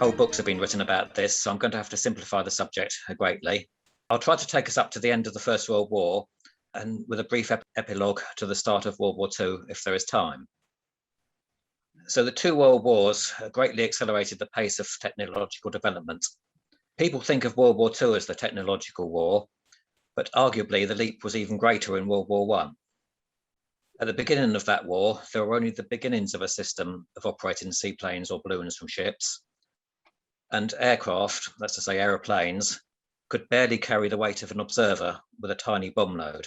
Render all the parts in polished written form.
Whole books have been written about this, so I'm going to have to simplify the subject greatly. I'll try to take us up to the end of the First World War and with a brief epilogue to the start of World War II, if there is time. So the two world wars greatly accelerated the pace of technological development. People think of World War II as the technological war, but arguably the leap was even greater in World War I. At the beginning of that war, there were only the beginnings of a system of operating seaplanes or balloons from ships, and aircraft, that's to say aeroplanes, could barely carry the weight of an observer with a tiny bomb load.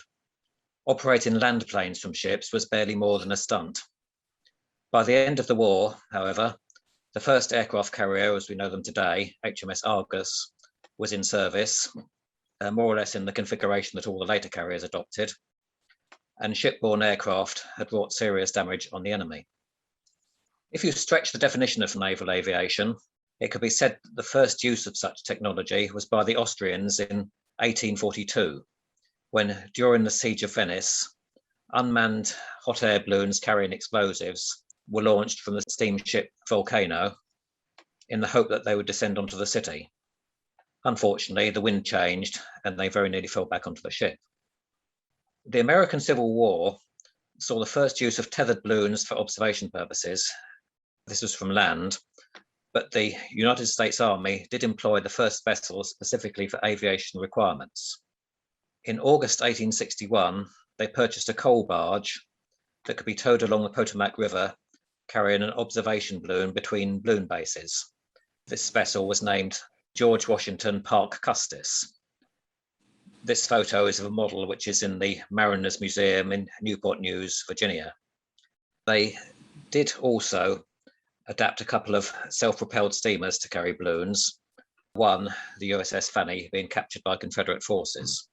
Operating land planes from ships was barely more than a stunt. By the end of the war, however, the first aircraft carrier, as we know them today, HMS Argus, was in service, more or less in the configuration that all the later carriers adopted, and shipborne aircraft had wrought serious damage on the enemy. If you stretch the definition of naval aviation, it could be said that the first use of such technology was by the Austrians in 1842, when, during the Siege of Venice, unmanned hot air balloons carrying explosives were launched from the steamship Volcano in the hope that they would descend onto the city. Unfortunately, the wind changed and they very nearly fell back onto the ship. The American Civil War saw the first use of tethered balloons for observation purposes. This was from land, but the United States Army did employ the first vessels specifically for aviation requirements. In August 1861, they purchased a coal barge that could be towed along the Potomac River, carrying an observation balloon between balloon bases. This vessel was named George Washington Parke Custis. This photo is of a model which is in the Mariners Museum in Newport News, Virginia. They did also adapt a couple of self-propelled steamers to carry balloons, one, the USS Fanny, being captured by Confederate forces.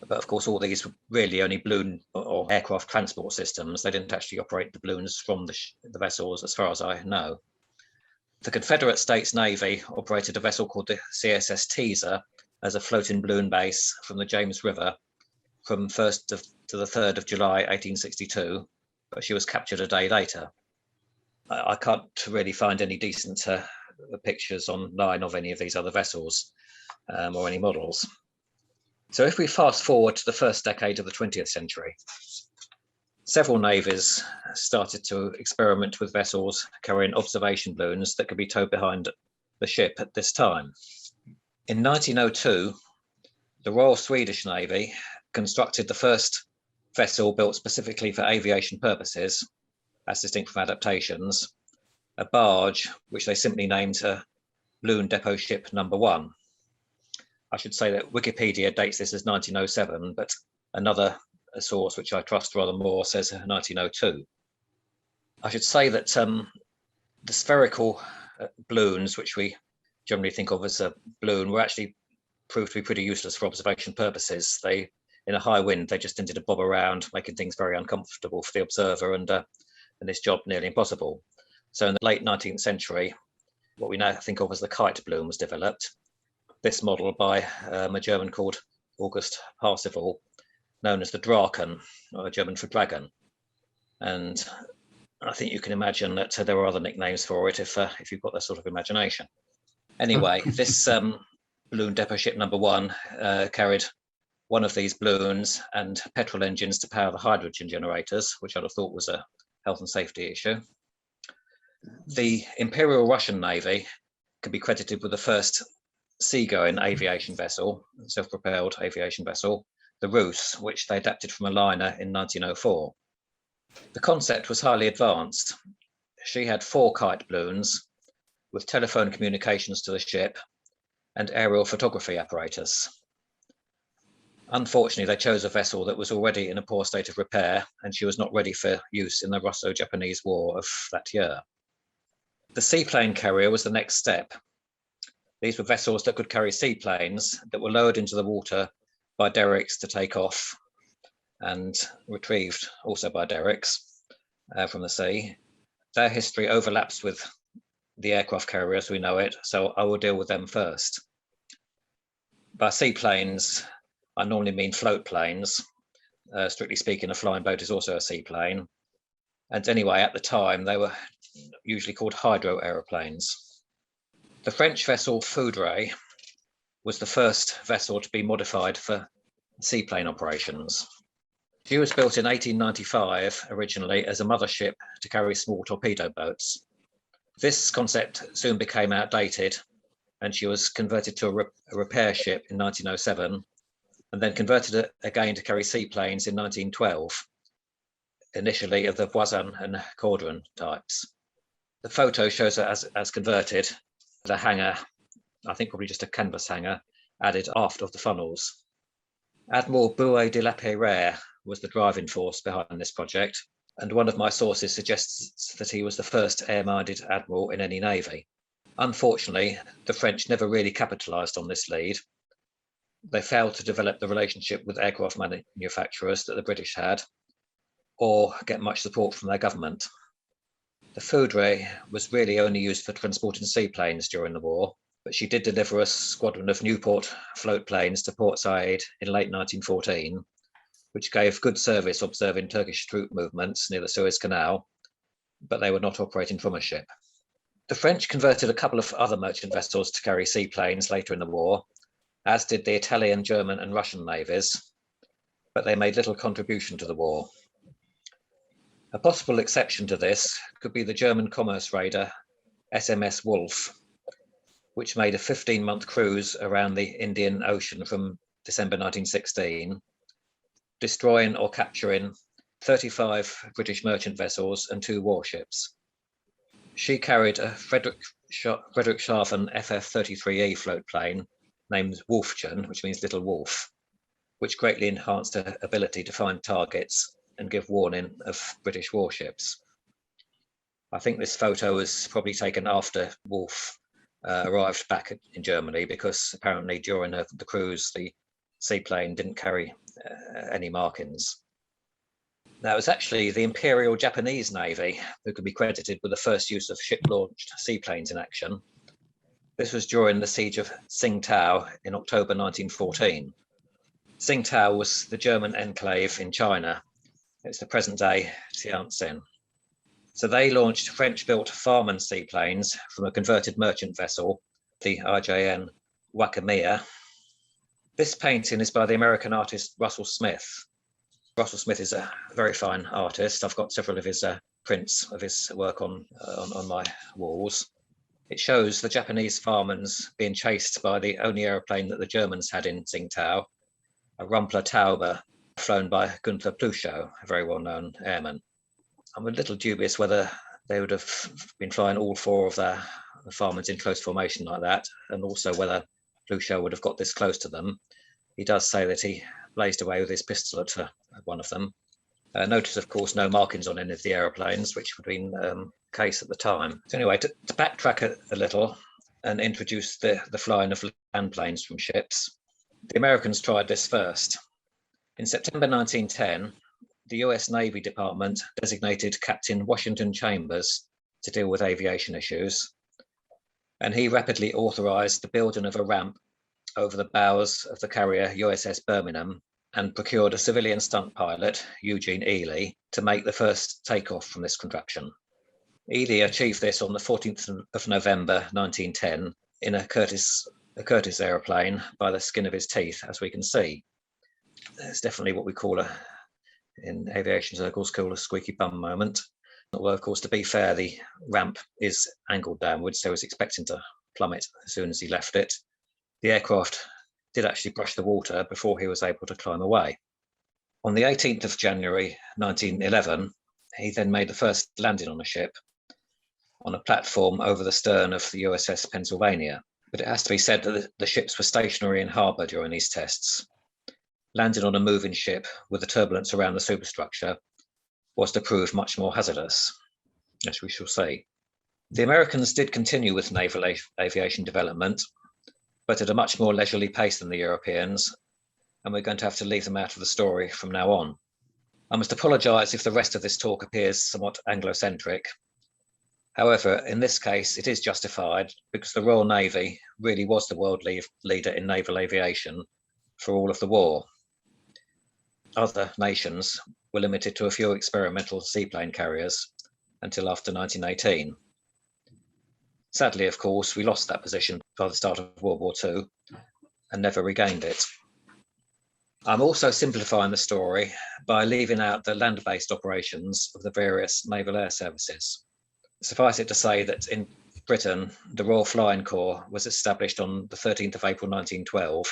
But of course, all these were really only balloon or aircraft transport systems. They didn't actually operate the balloons from the vessels, as far as I know. The Confederate States Navy operated a vessel called the CSS Teaser as a floating balloon base from the James River from 1st to the 3rd of July 1862, but she was captured a day later. I can't really find any decent pictures online of any of these other vessels or any models. So if we fast forward to the first decade of the 20th century, several navies started to experiment with vessels carrying observation balloons that could be towed behind the ship at this time. In 1902, the Royal Swedish Navy constructed the first vessel built specifically for aviation purposes, as distinct from adaptations, a barge which they simply named Balloon Depot Ship No. 1. I should say that Wikipedia dates this as 1907, but another source, which I trust rather more, says 1902. I should say that the spherical balloons, which we generally think of as a balloon, were actually proved to be pretty useless for observation purposes. They, in a high wind, they just tended to bob around, making things very uncomfortable for the observer and this job nearly impossible. So in the late 19th century, what we now think of as the kite balloon was developed. This model by a German called August Parsifal, known as the Draken, or German for dragon. And I think you can imagine that there were other nicknames for it if you've got that sort of imagination. Anyway, this Balloon Depot Ship No. 1 carried one of these balloons and petrol engines to power the hydrogen generators, which I'd have thought was a health and safety issue. The Imperial Russian Navy can be credited with the first seagoing aviation vessel, self-propelled aviation vessel, the Rus, which they adapted from a liner in 1904. The concept was highly advanced. She had 4 kite balloons with telephone communications to the ship and aerial photography apparatus. Unfortunately, they chose a vessel that was already in a poor state of repair, and she was not ready for use in the Russo-Japanese War of that year. The seaplane carrier was the next step. These were vessels that could carry seaplanes that were lowered into the water by derricks to take off and retrieved also by derricks from the sea. Their history overlaps with the aircraft carrier as we know it, so I will deal with them first. By seaplanes, I normally mean float planes. Strictly speaking, a flying boat is also a seaplane. And anyway, at the time, they were usually called hydro aeroplanes. The French vessel Foudre was the first vessel to be modified for seaplane operations. She was built in 1895 originally as a mothership to carry small torpedo boats. This concept soon became outdated, and she was converted to a repair ship in 1907, and then converted again to carry seaplanes in 1912, initially of the Voisin and Caudron types. The photo shows her as converted, with a hangar, I think probably just a canvas hangar, added aft of the funnels. Admiral Bouet de la Peyrère was the driving force behind this project, and one of my sources suggests that he was the first air-minded admiral in any navy. Unfortunately, the French never really capitalised on this lead. They failed to develop the relationship with aircraft manufacturers that the British had, or get much support from their government. The Foudre was really only used for transporting seaplanes during the war, but she did deliver a squadron of Nieuport float planes to Port Said in late 1914, which gave good service observing Turkish troop movements near the Suez Canal, but they were not operating from a ship. The French converted a couple of other merchant vessels to carry seaplanes later in the war, as did the Italian, German, and Russian navies, but they made little contribution to the war. A possible exception to this could be the German commerce raider HMS Wolf, which made a 15-month cruise around the Indian Ocean from December 1916, destroying or capturing 35 British merchant vessels and 2 warships. She carried a Friedrichshafen FF-33E float plane named Wolfchen, which means little wolf, which greatly enhanced her ability to find targets and give warning of British warships. I think this photo was probably taken after Wolf arrived back in Germany, because apparently during the cruise, the seaplane didn't carry any markings. Now, it was actually the Imperial Japanese Navy who could be credited with the first use of ship-launched seaplanes in action. This was during the siege of Tsingtao in October 1914. Tsingtao was the German enclave in China. It's the present-day Tianjin. So they launched French-built Farman seaplanes from a converted merchant vessel, the IJN Wakamiya. This painting is by the American artist Russell Smith. Russell Smith is a very fine artist. I've got several of his prints of his work on my walls. It shows the Japanese Farmans being chased by the only aeroplane that the Germans had in Tsingtao, a Rumpler Taube, flown by Gunther Pluschow, a very well-known airman. I'm a little dubious whether they would have been flying all 4 of the Farmans in close formation like that, and also whether Pluschow would have got this close to them. He does say that he blazed away with his pistol at one of them. Notice, of course, no markings on any of the aeroplanes, which would have been the case at the time. So anyway, to backtrack a little and introduce the flying of land planes from ships, the Americans tried this first. In September 1910, the US Navy Department designated Captain Washington Chambers to deal with aviation issues, and he rapidly authorized the building of a ramp over the bows of the carrier USS Birmingham, and procured a civilian stunt pilot, Eugene Ely, to make the first takeoff from this contraption. Ely achieved this on the 14th of November 1910 in a Curtiss aeroplane by the skin of his teeth, as we can see. It's definitely what we call in aviation circles, called a squeaky bum moment. Although, of course, to be fair, the ramp is angled downwards, so he was expecting to plummet as soon as he left it. The aircraft did actually brush the water before he was able to climb away. On the 18th of January 1911, he then made the first landing on a ship on a platform over the stern of the USS Pennsylvania. But it has to be said that the ships were stationary in harbour during these tests. Landing on a moving ship with the turbulence around the superstructure was to prove much more hazardous, as we shall see. The Americans did continue with naval aviation development, but at a much more leisurely pace than the Europeans, and we're going to have to leave them out of the story from now on. I must apologise if the rest of this talk appears somewhat Anglo-centric. However, in this case, it is justified because the Royal Navy really was the world leader in naval aviation for all of the war. Other nations were limited to a few experimental seaplane carriers, until after 1918. Sadly, of course, we lost that position by the start of World War II and never regained it. I'm also simplifying the story by leaving out the land-based operations of the various naval air services. Suffice it to say that in Britain, the Royal Flying Corps was established on the 13th of April 1912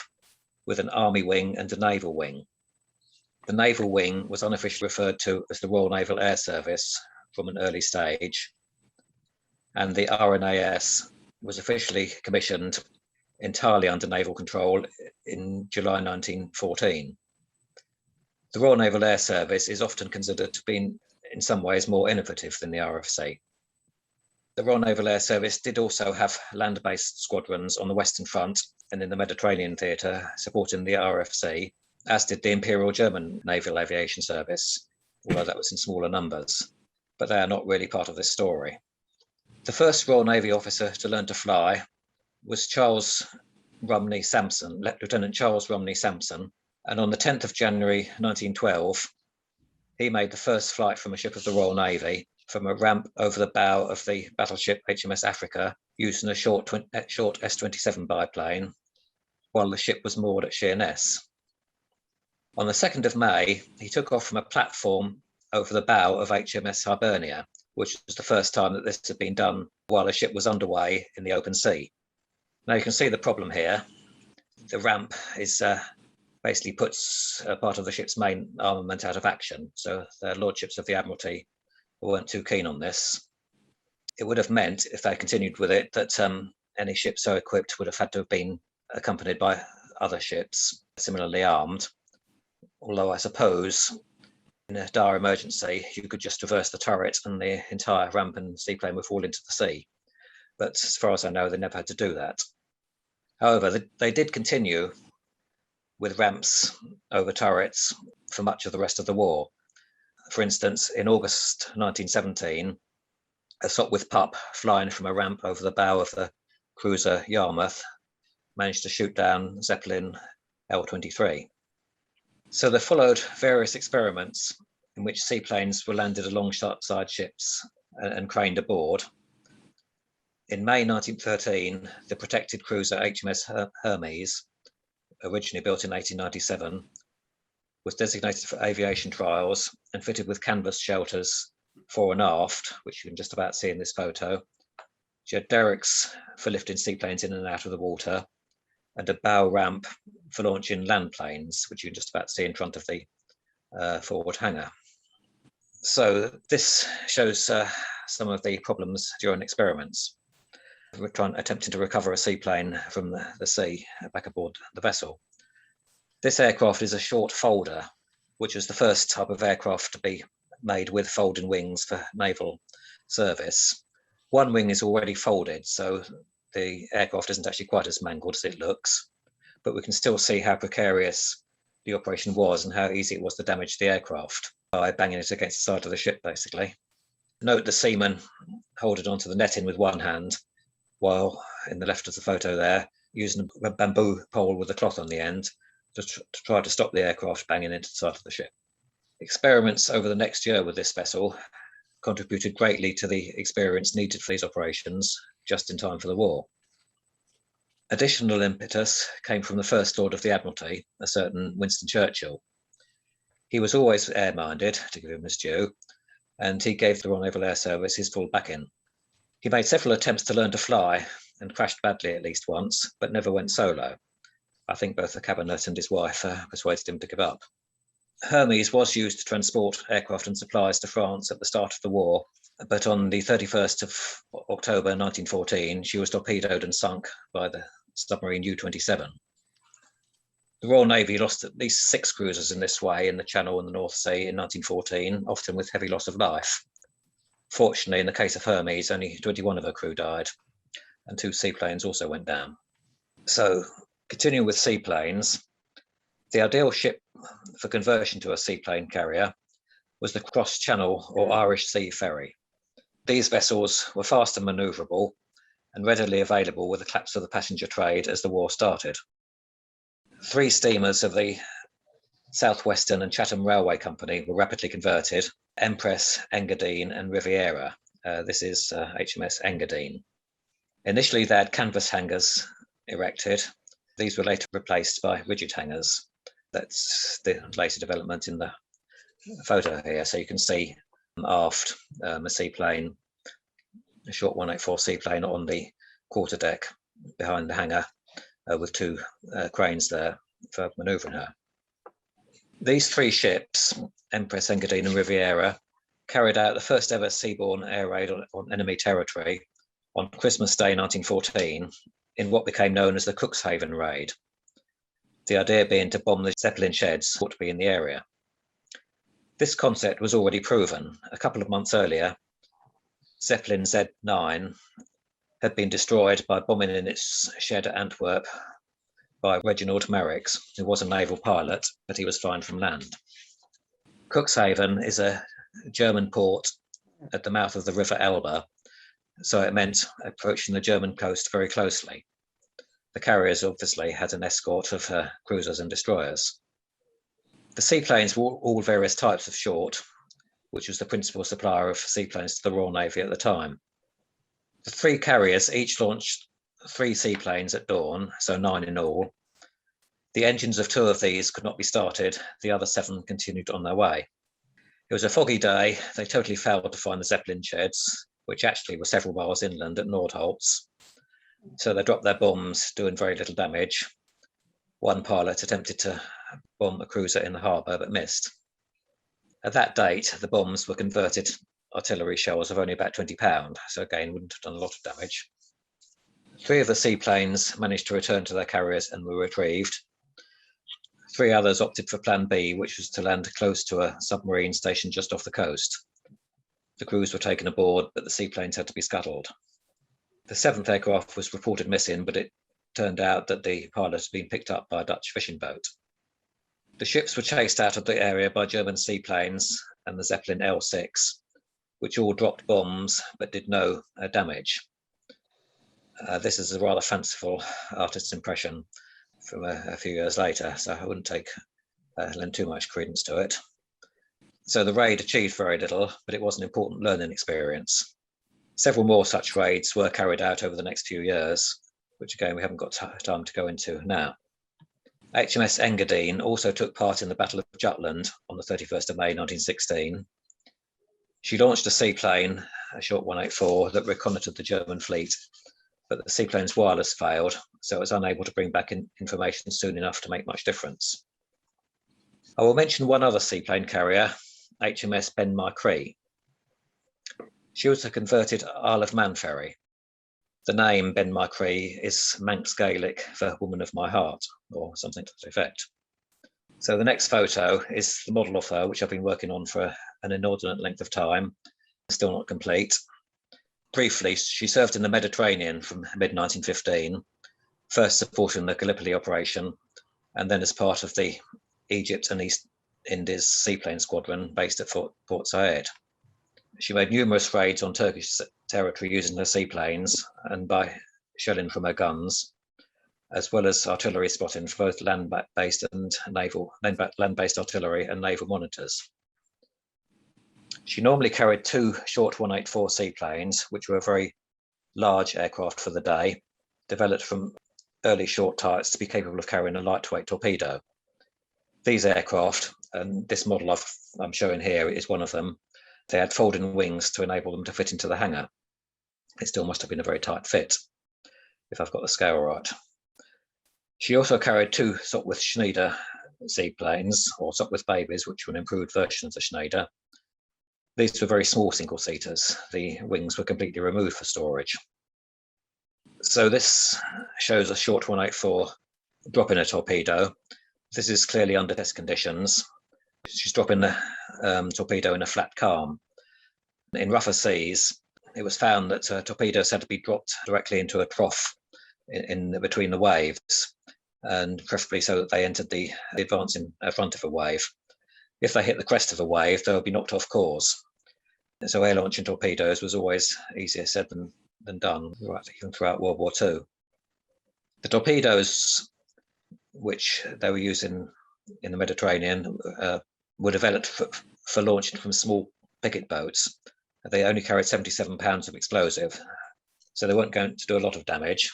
with an Army wing and a Naval wing. The Naval wing was unofficially referred to as the Royal Naval Air Service from an early stage, and the RNAS was officially commissioned entirely under naval control in July 1914. The Royal Naval Air Service is often considered to be in some ways more innovative than the RFC. The Royal Naval Air Service did also have land-based squadrons on the Western Front and in the Mediterranean theatre supporting the RFC, as did the Imperial German Naval Aviation Service, although that was in smaller numbers, but they are not really part of this story. The first Royal Navy officer to learn to fly was Lieutenant Charles Romney Sampson, and on the 10th of January 1912, he made the first flight from a ship of the Royal Navy from a ramp over the bow of the battleship HMS Africa using a short S-27 biplane while the ship was moored at Sheerness. On the 2nd of May, he took off from a platform over the bow of HMS Hibernia, which was the first time that this had been done while a ship was underway in the open sea. Now you can see the problem here. The ramp is basically puts a part of the ship's main armament out of action. So the Lordships of the Admiralty weren't too keen on this. It would have meant, if they continued with it, that any ship so equipped would have had to have been accompanied by other ships similarly armed. Although I suppose in a dire emergency, you could just reverse the turret and the entire ramp and seaplane would fall into the sea. But as far as I know, they never had to do that. However, they did continue with ramps over turrets for much of the rest of the war. For instance, in August 1917, a Sopwith pup flying from a ramp over the bow of the cruiser Yarmouth managed to shoot down Zeppelin L-23. So there followed various experiments in which seaplanes were landed alongside ships and craned aboard. In May 1913, the protected cruiser HMS Hermes, originally built in 1897, was designated for aviation trials and fitted with canvas shelters fore and aft, which you can just about see in this photo. She had derricks for lifting seaplanes in and out of the water, and a bow ramp for launching land planes, which you can just about see in front of the forward hangar. So this shows some of the problems during experiments. We're attempting to recover a seaplane from the sea back aboard the vessel. This aircraft is a short folder, which was the first type of aircraft to be made with folding wings for naval service. One wing is already folded, so the aircraft isn't actually quite as mangled as it looks, but we can still see how precarious the operation was and how easy it was to damage the aircraft by banging it against the side of the ship, basically. Note the seaman holding onto the netting with one hand, while in the left of the photo there, using a bamboo pole with a cloth on the end to try to stop the aircraft banging into the side of the ship. Experiments over the next year with this vessel contributed greatly to the experience needed for these operations just in time for the war. Additional impetus came from the First Lord of the Admiralty, a certain Winston Churchill. He was always air-minded, to give him his due, and he gave the Royal Naval Air Service his full backing. He made several attempts to learn to fly and crashed badly at least once, but never went solo. I think both the cabinet and his wife persuaded him to give up. Hermes was used to transport aircraft and supplies to France at the start of the war, but on the 31st of October 1914, she was torpedoed and sunk by the submarine U-27. The Royal Navy lost at least 6 cruisers in this way in the Channel and the North Sea in 1914, often with heavy loss of life. Fortunately, in the case of Hermes, only 21 of her crew died, and 2 seaplanes also went down. So, continuing with seaplanes, the ideal ship for conversion to a seaplane carrier was the cross-channel or Irish Sea ferry. These vessels were fast and manoeuvrable and readily available with the collapse of the passenger trade as the war started. 3 steamers of the South Western and Chatham Railway Company were rapidly converted, Empress, Engadine and Riviera. This is HMS Engadine. Initially, they had canvas hangars erected. These were later replaced by rigid hangars. That's the later development in the photo here. So you can see aft a seaplane, a short 184 seaplane on the quarterdeck behind the hangar with two cranes there for manoeuvring her. These three ships, Empress, Engadine and Riviera, carried out the first ever seaborne air raid on enemy territory on Christmas Day 1914 in what became known as the Cuxhaven raid. The idea being to bomb the Zeppelin sheds thought to be in the area. This concept was already proven. A couple of months earlier, Zeppelin Z9 had been destroyed by bombing in its shed at Antwerp by Reginald Merricks, who was a naval pilot, but he was flying from land. Cuxhaven is a German port at the mouth of the River Elbe, so it meant approaching the German coast very closely. The carriers obviously had an escort of cruisers and destroyers. The seaplanes were all various types of short, which was the principal supplier of seaplanes to the Royal Navy at the time. The three carriers each launched 3 seaplanes at dawn, so 9 in all. The engines of 2 of these could not be started. The other 7 continued on their way. It was a foggy day. They totally failed to find the Zeppelin sheds, which actually were several miles inland at Nordholz. So they dropped their bombs, doing very little damage. One pilot attempted to bomb a cruiser in the harbour, but missed. At that date, the bombs were converted artillery shells of only about 20 pounds, so again, wouldn't have done a lot of damage. 3 of the seaplanes managed to return to their carriers and were retrieved. 3 others opted for Plan B, which was to land close to a submarine stationed just off the coast. The crews were taken aboard, but the seaplanes had to be scuttled. The 7th aircraft was reported missing, but it turned out that the pilot had been picked up by a Dutch fishing boat. The ships were chased out of the area by German seaplanes and the Zeppelin L6, which all dropped bombs but did no damage. This is a rather fanciful artist's impression from a few years later, so I wouldn't lend too much credence to it. So the raid achieved very little, but it was an important learning experience. Several more such raids were carried out over the next few years, which again we haven't got time to go into now. HMS Engadine also took part in the Battle of Jutland on the 31st of May 1916. She launched a seaplane, a short 184, that reconnoitred the German fleet, but the seaplane's wireless failed, so it was unable to bring back information soon enough to make much difference. I will mention one other seaplane carrier, HMS Ben-my-Chree. She was a converted Isle of Man ferry. The name Ben-my-Chree is Manx Gaelic for Woman of My Heart, or something to that effect. So the next photo is the model of her, which I've been working on for an inordinate length of time, still not complete. Briefly, she served in the Mediterranean from mid-1915, first supporting the Gallipoli operation, and then as part of the Egypt and East Indies seaplane squadron based at Port Said. She made numerous raids on Turkish territory using her seaplanes and by shelling from her guns, as well as artillery spotting for both land-based and land-based artillery and naval monitors. She normally carried 2 short 184 seaplanes, which were very large aircraft for the day, developed from early short types to be capable of carrying a lightweight torpedo. These aircraft, and this model I'm showing here is one of them, they had folding wings to enable them to fit into the hangar. It still must have been a very tight fit, if I've got the scale right. She also carried 2 Sopwith-Schneider seaplanes, or Sopwith Babies, which were an improved version of the Schneider. These were very small single-seaters. The wings were completely removed for storage. So this shows a short 184 dropping a torpedo. This is clearly under test conditions. She's dropping the torpedo in a flat calm. In rougher seas, it was found that torpedoes had to be dropped directly into a trough in between the waves, and preferably so that they entered the advance in front of a wave. If they hit the crest of a wave, they would be knocked off course. So air launching torpedoes was always easier said than done, even throughout World War II. The torpedoes, which they were using in the Mediterranean, were developed for launching from small picket boats. They only carried 77 pounds of explosive, so they weren't going to do a lot of damage.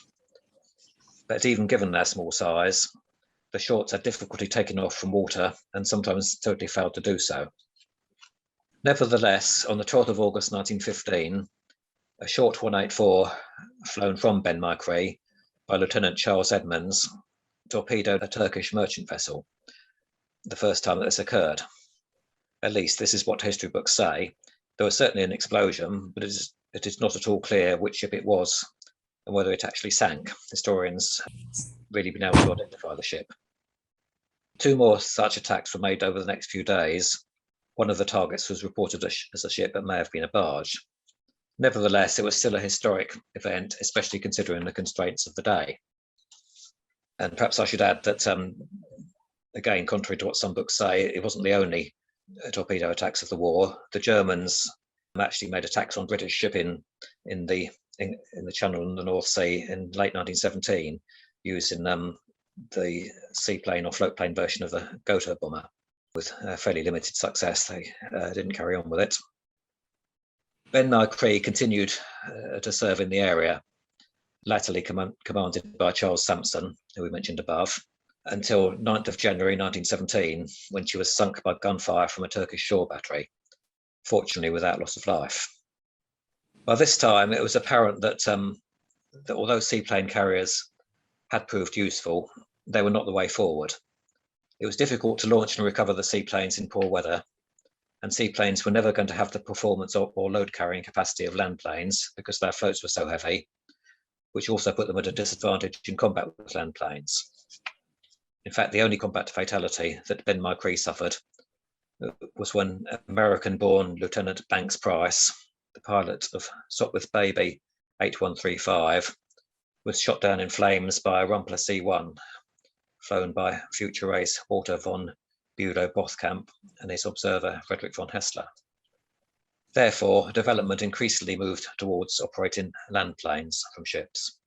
But even given their small size, the shorts had difficulty taking off from water and sometimes totally failed to do so. Nevertheless, on the 12th of August 1915, a short 184 flown from Ben-my-Chree by Lieutenant Charles Edmonds torpedoed a Turkish merchant vessel, the first time that this occurred. At least this is what history books say. There was certainly an explosion, but it is not at all clear which ship it was and whether it actually sank. Historians haven't really been able to identify the ship. 2 more such attacks were made over the next few days. One of the targets was reported as a ship that may have been a barge. Nevertheless, it was still a historic event, especially considering the constraints of the day. And perhaps I should add that, again, contrary to what some books say, it wasn't the only torpedo attacks of the war. The Germans actually made attacks on British shipping in the Channel and the North Sea in late 1917, using the seaplane or floatplane version of the Gotha bomber. With fairly limited success, they didn't carry on with it. Ben-my-Chree continued to serve in the area, latterly commanded by Charles Sampson, who we mentioned above, until 9th of January 1917, when she was sunk by gunfire from a Turkish shore battery, fortunately without loss of life. By this time, it was apparent that although seaplane carriers had proved useful, they were not the way forward. It was difficult to launch and recover the seaplanes in poor weather, and seaplanes were never going to have the performance or load carrying capacity of land planes because their floats were so heavy, which also put them at a disadvantage in combat with land planes. In fact, the only combat fatality that Ben-my-Chree suffered was when American-born Lieutenant Banks Price, the pilot of Sopwith Baby 8135, was shot down in flames by a Rumpler C-1, flown by future ace Walter von Bülow-Bothkamp and his observer Frederick von Hessler. Therefore, development increasingly moved towards operating land planes from ships.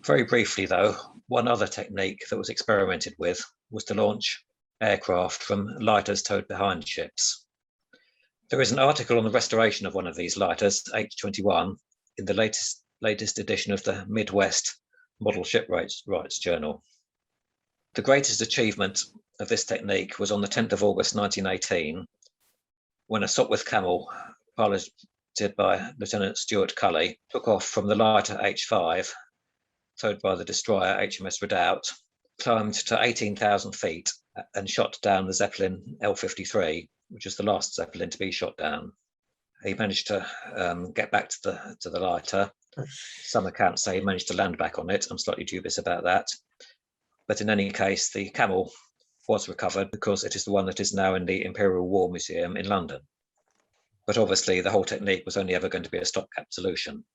Very briefly, though, one other technique that was experimented with was to launch aircraft from lighters towed behind ships. There is an article on the restoration of one of these lighters, H-21, in the latest edition of the Midwest Model Shipwrights Journal. The greatest achievement of this technique was on the 10th of August 1918, when a Sopwith Camel, piloted by Lieutenant Stuart Cully, took off from the lighter H5, towed by the destroyer HMS Redoubt, climbed to 18,000 feet and shot down the Zeppelin L-53, which was the last Zeppelin to be shot down. He managed to get back to the lighter. Some accounts say he managed to land back on it. I'm slightly dubious about that. But in any case, the Camel was recovered because it is the one that is now in the Imperial War Museum in London. But obviously, the whole technique was only ever going to be a stopgap solution.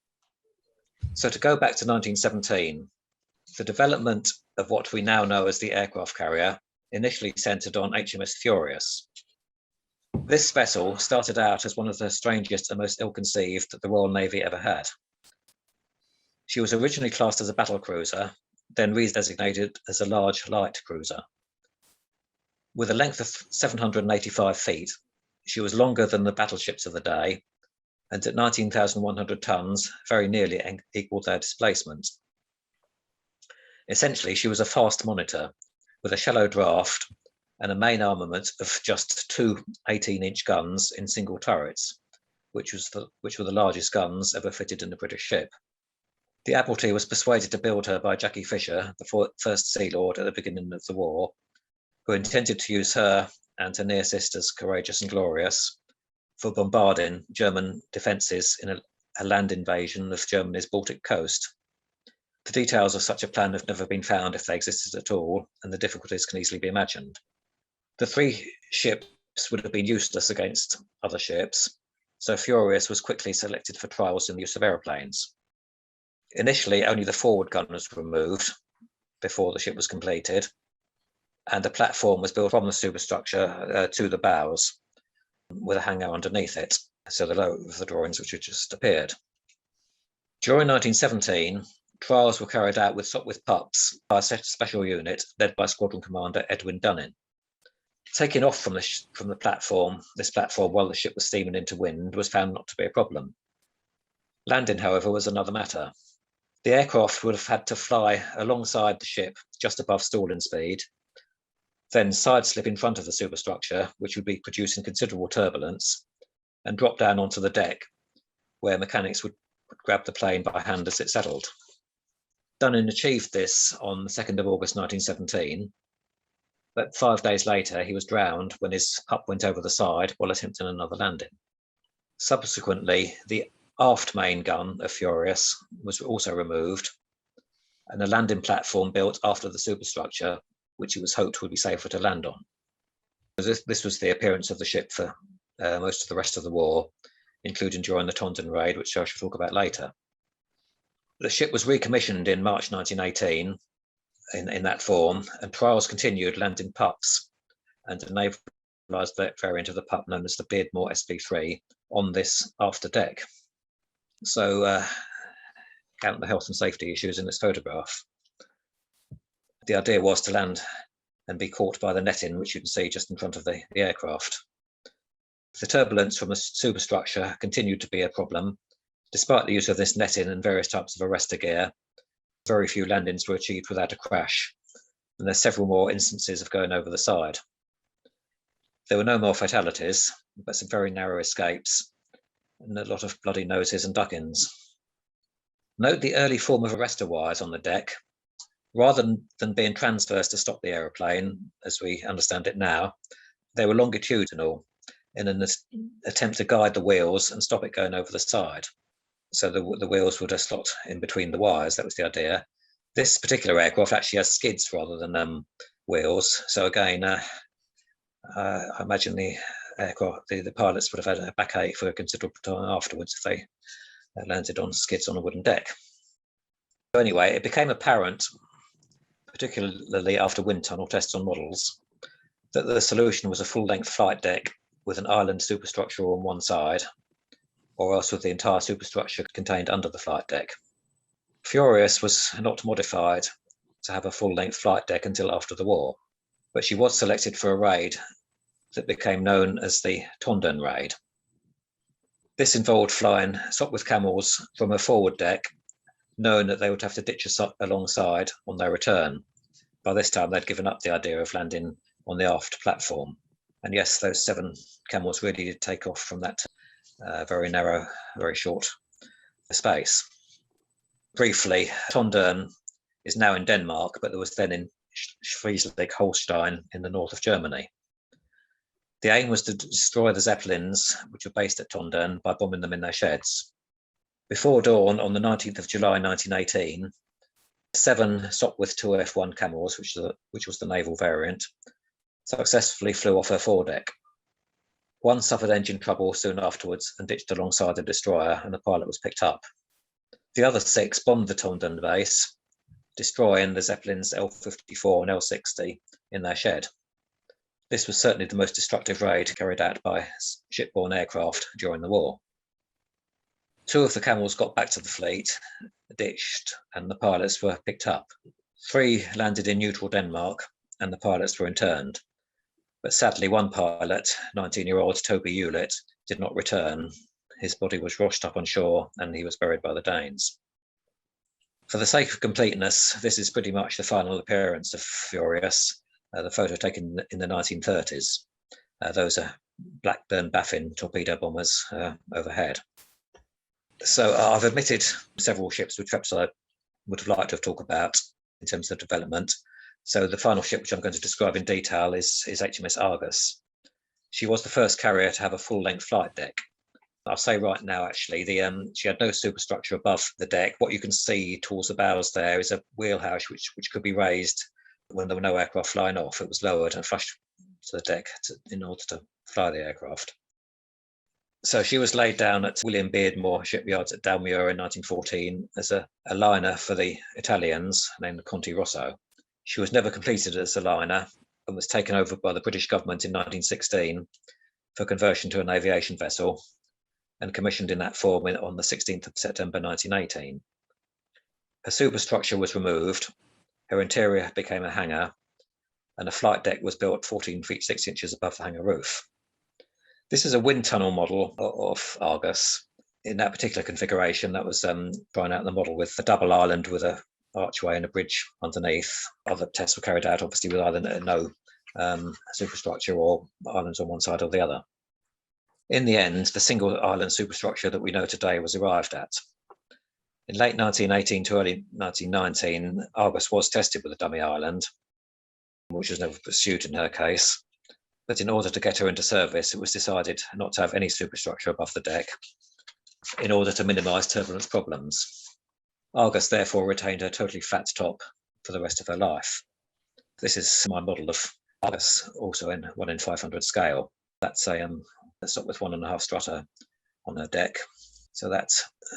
So to go back to 1917, the development of what we now know as the aircraft carrier initially centered on HMS Furious. This vessel started out as one of the strangest and most ill-conceived that the Royal Navy ever had. She was originally classed as a battle cruiser, then redesignated as a large light cruiser. With a length of 785 feet, she was longer than the battleships of the day, and at 19,100 tons, very nearly equaled their displacement. Essentially, she was a fast monitor with a shallow draft and a main armament of just 2 18-inch guns in single turrets, which were the largest guns ever fitted in a British ship. The Admiralty was persuaded to build her by Jackie Fisher, the first Sea Lord at the beginning of the war, who intended to use her and her near sisters, Courageous and Glorious, for bombarding German defences in a land invasion of Germany's Baltic coast. The details of such a plan have never been found, if they existed at all, and the difficulties can easily be imagined. The 3 ships would have been useless against other ships, so Furious was quickly selected for trials in the use of aeroplanes. Initially, only the forward gun was removed before the ship was completed, and the platform was built from the superstructure to the bows, with a hangar underneath it, so the low of the drawings which had just appeared. During 1917, trials were carried out with Sopwith Pups by a special unit led by Squadron Commander Edwin Dunning. Taking off from the platform, this platform while the ship was steaming into wind was found not to be a problem. Landing, however, was another matter. The aircraft would have had to fly alongside the ship just above stalling speed, then side slip in front of the superstructure, which would be producing considerable turbulence, and drop down onto the deck, where mechanics would grab the plane by hand as it settled. Dunning achieved this on the 2nd of August 1917, but 5 days later he was drowned when his pup went over the side while attempting another landing. Subsequently, the aft main gun of Furious was also removed, and a landing platform built after the superstructure, which it was hoped would be safer to land on. This was the appearance of the ship for most of the rest of the war, including during the Tondern raid, which I shall talk about later. The ship was recommissioned in March 1918 in that form, and trials continued landing pups and a naval variant of the pup known as the Beardmore SP3 on this after deck. So count the health and safety issues in this photograph. The idea was to land and be caught by the netting, which you can see just in front of the aircraft. The turbulence from the superstructure continued to be a problem. Despite the use of this netting and various types of arrestor gear, very few landings were achieved without a crash, and there's several more instances of going over the side. There were no more fatalities, but some very narrow escapes, and a lot of bloody noses and duckings. Note the early form of arrestor wires on the deck. Rather than being transverse to stop the aeroplane, as we understand it now, they were longitudinal in an attempt to guide the wheels and stop it going over the side. So the wheels would have slot in between the wires. That was the idea. This particular aircraft actually has skids rather than wheels. So again, I imagine the pilots would have had a backache for a considerable time afterwards if they landed on skids on a wooden deck. So anyway, it became apparent, particularly after wind tunnel tests on models, that the solution was a full-length flight deck with an island superstructure on one side, or else with the entire superstructure contained under the flight deck. Furious was not modified to have a full-length flight deck until after the war, but she was selected for a raid that became known as the Tondern raid. This involved flying Sopwith Camels from a forward deck, knowing that they would have to ditch alongside on their return. By this time, they'd given up the idea of landing on the aft platform. And yes, those 7 Camels really did take off from that very narrow, very short space. Briefly, Tondern is now in Denmark, but it was then in Schleswig-Holstein in the north of Germany. The aim was to destroy the Zeppelins, which were based at Tondern, by bombing them in their sheds. Before dawn on the 19th of July 1918, 7 Sopwith 2F1 Camels, which was the naval variant, successfully flew off her foredeck. One suffered engine trouble soon afterwards and ditched alongside the destroyer, and the pilot was picked up. The other 6 bombed the Tondern base, destroying the Zeppelins L-54 and L-60 in their shed. This was certainly the most destructive raid carried out by shipborne aircraft during the war. 2 of the Camels got back to the fleet, ditched, and the pilots were picked up. 3 landed in neutral Denmark, and the pilots were interned. But sadly, one pilot, 19-year-old Toby Hewlett, did not return. His body was washed up on shore, and he was buried by the Danes. For the sake of completeness, this is pretty much the final appearance of Furious, the photo taken in the 1930s. Those are Blackburn Baffin torpedo bombers overhead. So I've omitted several ships which perhaps I would have liked to have talked about in terms of development. So the final ship which I'm going to describe in detail is HMS Argus. She was the first carrier to have a full-length flight deck. I'll say right now, actually, she had no superstructure above the deck. What you can see towards the bows there is a wheelhouse which could be raised when there were no aircraft flying off. It was lowered and flushed to the deck in order to fly the aircraft. So she was laid down at William Beardmore shipyards at Dalmuir in 1914 as a liner for the Italians named the Conti Rosso. She was never completed as a liner and was taken over by the British government in 1916 for conversion to an aviation vessel and commissioned in that form on the 16th of September 1918. Her superstructure was removed, her interior became a hangar, and a flight deck was built 14 feet 6 inches above the hangar roof. This is a wind tunnel model of Argus. In that particular configuration, that was trying out the model with a double island with a archway and a bridge underneath. Other tests were carried out, obviously, with either no superstructure or islands on one side or the other. In the end, the single island superstructure that we know today was arrived at. In late 1918 to early 1919, Argus was tested with a dummy island, which was never pursued in her case. But in order to get her into service, it was decided not to have any superstructure above the deck in order to minimise turbulence problems. Argus therefore retained her totally flat top for the rest of her life. This is my model of Argus, also in 1 in 500 scale. That's a stop with 1.5 strata on her deck. So that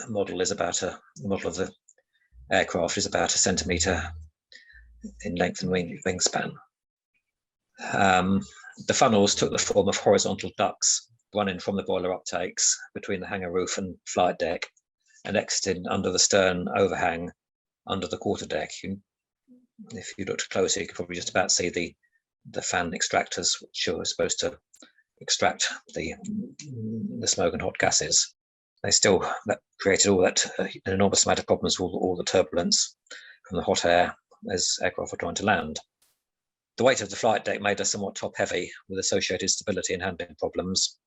model is about the model of the aircraft is about 1 centimetre in length and wingspan. The funnels took the form of horizontal ducts running from the boiler uptakes between the hangar roof and flight deck and exiting under the stern overhang under the quarterdeck. If you looked closer, you could probably just about see the fan extractors, which are supposed to extract the smoke and hot gases. That created all that an enormous amount of problems with all the turbulence from the hot air as aircraft were trying to land. The weight of the flight deck made her somewhat top heavy with associated stability and handling problems,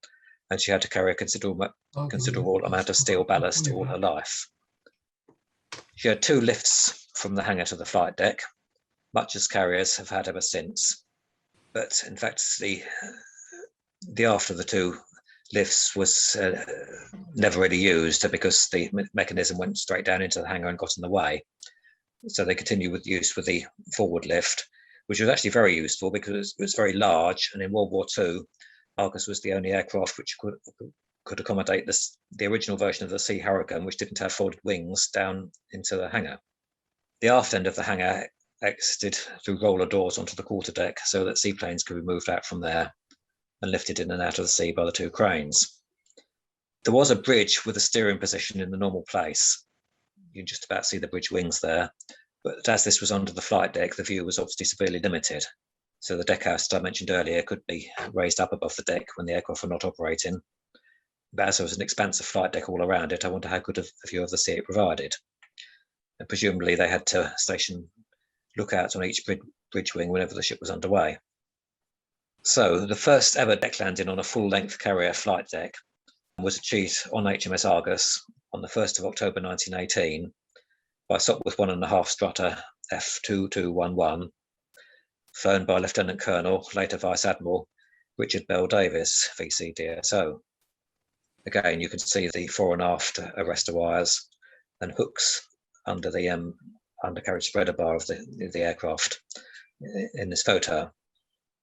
and she had to carry a considerable amount of steel ballast all her life. She had 2 lifts from the hangar to the flight deck, much as carriers have had ever since. But in fact, the aft of the 2 lifts was never really used because the mechanism went straight down into the hangar and got in the way. So they continued with use with the forward lift, which was actually very useful because it was very large. And in World War II, Argus was the only aircraft which could accommodate the original version of the Sea Harrigan, which didn't have folded wings down into the hangar. The aft end of the hangar exited through roller doors onto the quarterdeck so that seaplanes could be moved out from there and lifted in and out of the sea by the 2 cranes. There was a bridge with a steering position in the normal place. You can just about see the bridge wings there. But as this was under the flight deck, the view was obviously severely limited. So the deckhouse that I mentioned earlier could be raised up above the deck when the aircraft were not operating. But as there was an expansive flight deck all around it, I wonder how good a view of the sea it provided. And presumably they had to station lookouts on each bridge wing whenever the ship was underway. So the first ever deck landing on a full-length carrier flight deck was achieved on HMS Argus on the 1st of October 1918 by Sopwith 1.5 strata F2211, flown by Lieutenant Colonel, later Vice Admiral, Richard Bell Davis, VC DSO. Again, you can see the fore and aft arrestor wires and hooks under the undercarriage spreader bar of the aircraft in this photo.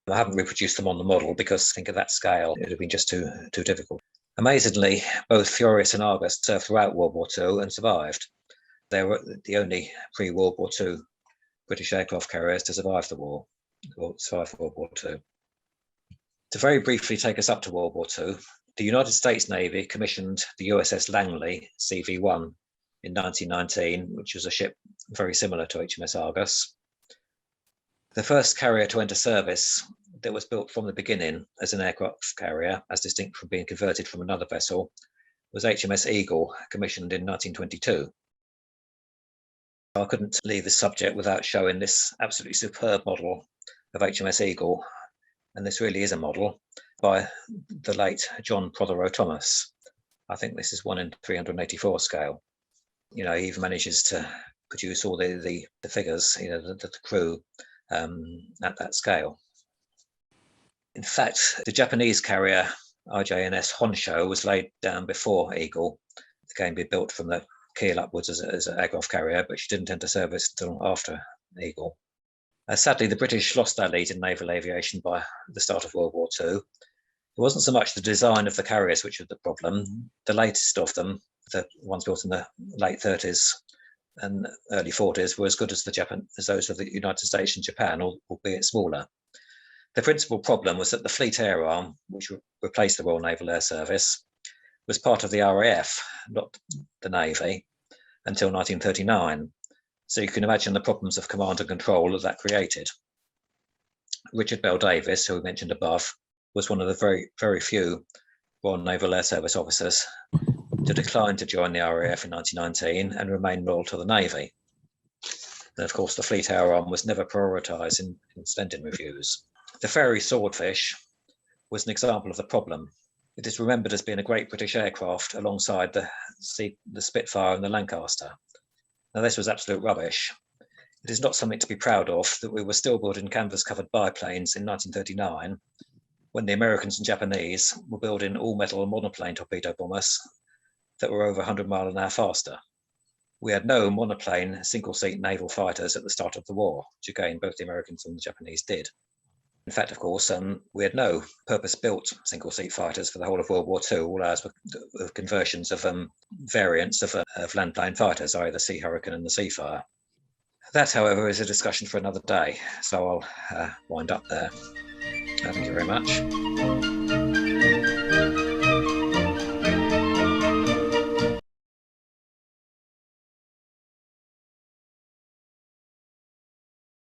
I haven't reproduced them on the model because I think at that scale it would have been just too difficult. Amazingly, both Furious and Argus served throughout World War II and survived. They were the only pre-World War II British aircraft carriers to survive the war, or survive World War II. To very briefly take us up to World War II, the United States Navy commissioned the USS Langley CV-1 in 1919, which was a ship very similar to HMS Argus. The first carrier to enter service that was built from the beginning as an aircraft carrier, as distinct from being converted from another vessel, was HMS Eagle, commissioned in 1922. I couldn't leave this subject without showing this absolutely superb model of HMS Eagle, and this really is a model by the late John Prothero Thomas. I think this is 1 in 384 scale. He even manages to produce all the figures, the crew at that scale. In fact, the Japanese carrier RJNS Honsho was laid down before Eagle. It came to be built from the keel upwards as an aircraft carrier, but she didn't enter service until after Eagle. Sadly, the British lost their lead in naval aviation by the start of World War II. It wasn't so much the design of the carriers which was the problem. The latest of them, the ones built in the late 30s and early 40s, were as good as those of the United States and Japan, albeit smaller. The principal problem was that the Fleet Air Arm, which replaced the Royal Naval Air Service, was part of the RAF, not the Navy, until 1939. So you can imagine the problems of command and control that created. Richard Bell Davis, who we mentioned above, was one of the very, very few Royal Naval Air Service officers to decline to join the RAF in 1919 and remain loyal to the Navy. And of course, the Fleet Hour Arm was never prioritised in spending reviews. The Fairey Swordfish was an example of the problem. It is remembered as being a great British aircraft alongside the Spitfire and the Lancaster. Now, this was absolute rubbish. It is not something to be proud of that we were still building canvas-covered biplanes in 1939 when the Americans and Japanese were building all-metal monoplane torpedo bombers that were over 100 miles an hour faster. We had no monoplane single-seat naval fighters at the start of the war, which again both the Americans and the Japanese did. In fact, of course, we had no purpose-built single-seat fighters for the whole of World War II. All ours were conversions of variants of land-plane fighters, i.e. the Sea Hurricane and the Seafire. That, however, is a discussion for another day, so I'll wind up there. Thank you very much.